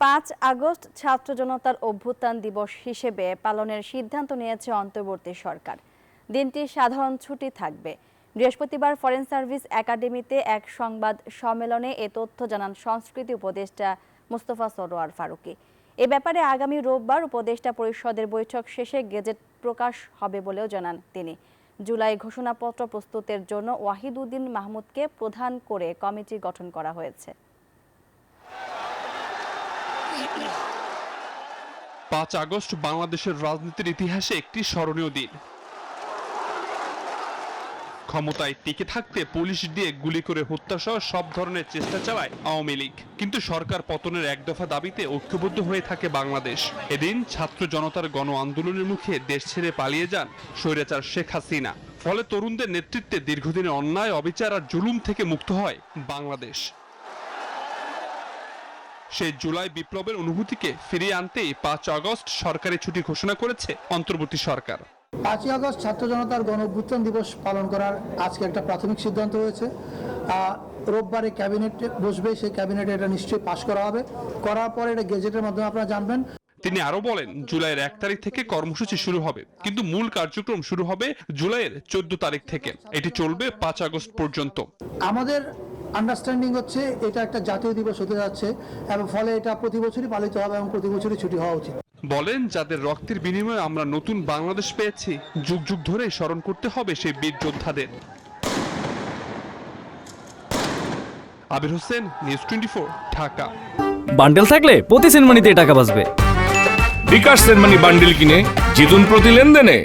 5 August ছাত্র জনতার অভ্যুত্থান দিবস হিসেবে পালনের সিদ্ধান্ত নিয়েছে অন্তর্বর্তী সরকার। দিনটি সাধারণ ছুটি থাকবে। বৃহস্পতিবার ফরেন সার্ভিস একাডেমিতে এক সংবাদ সম্মেলনে এ তথ্য জানান সংস্কৃতি উপদেষ্টা মোস্তফা সরোয়ার ফারুকী। এ ব্যাপারে আগামী রোববার উপদেষ্টা পরিষদের বৈঠক শেষে গেজেট প্রকাশ হবে বলেও জানান তিনি। জুলাই ঘোষণাপত্র প্রস্তুতের জন্য ওয়াহিদুদ্দিন মাহমুদকে প্রধান করে কমিটি গঠন করা হয়েছে। 5 আগস্ট বাংলাদেশের রাজনীতির ইতিহাসে একটি স্মরণীয় দিন। ক্ষমতায় টিকে থাকতে পুলিশ দিয়ে গুলি করে হত্যাসহ সব ধরনের চেষ্টা চালায় আওয়ামী লীগ, কিন্তু সরকার পতনের এক দফা দাবিতে ঐক্যবদ্ধ হয়ে থাকে বাংলাদেশ। এদিন ছাত্র জনতার গণ আন্দোলনের মুখে দেশ ছেড়ে পালিয়ে যান স্বৈরাচার শেখ হাসিনা। ফলে তরুণদের নেতৃত্বে দীর্ঘদিনের অন্যায়, অবিচার আর জুলুম থেকে মুক্ত হয় বাংলাদেশ। সেই জুলাই বিপ্লবের অনুভূতিকে ফিরিয়ে আনতেই 5 আগস্ট সরকারি ছুটি ঘোষণা করেছে অন্তর্বর্তী সরকার। 5 আগস্ট ছাত্র জনতার গণ অভ্যুত্থান দিবস পালন করার আজকে একটা প্রাথমিক সিদ্ধান্ত হয়েছে। রোববারে ক্যাবিনেট বসবে, সেই ক্যাবিনেটে এটা নিশ্চয়ই পাশ করা হবে। করার পরে এটা গেজেটের মাধ্যমে আপনারা জানবেন। তিনি আরো বলেন, জুলাইয়ের 1 তারিখ থেকে কর্মসূচি শুরু হবে, কিন্তু মূল কার্যক্রম শুরু হবে জুলাইয়ের 14 তারিখ থেকে। এটি চলবে 5 আগস্ট পর্যন্ত। আমাদের আন্ডারস্ট্যান্ডিং হচ্ছে এটা একটা জাতীয় দিবস হতে যাচ্ছে এবং ফলে এটা প্রতি বছরই পালিত হবে এবং প্রতি বছরই ছুটি হওয়া উচিত। বলেন, যাদের রক্তের বিনিময়ে আমরা নতুন বাংলাদেশ পেয়েছি, যুগ যুগ ধরে স্মরণ করতে হবে সেই বীর যোদ্ধাদের। আবির হোসেন, নিউজ 24, ঢাকা। বান্ডেল থাকলে প্রতি সেনমানিতে টাকা বাঁচবে। বিকাশ সেনমানি বান্ডেল কিনে জিতুন প্রতি লেনদেনে।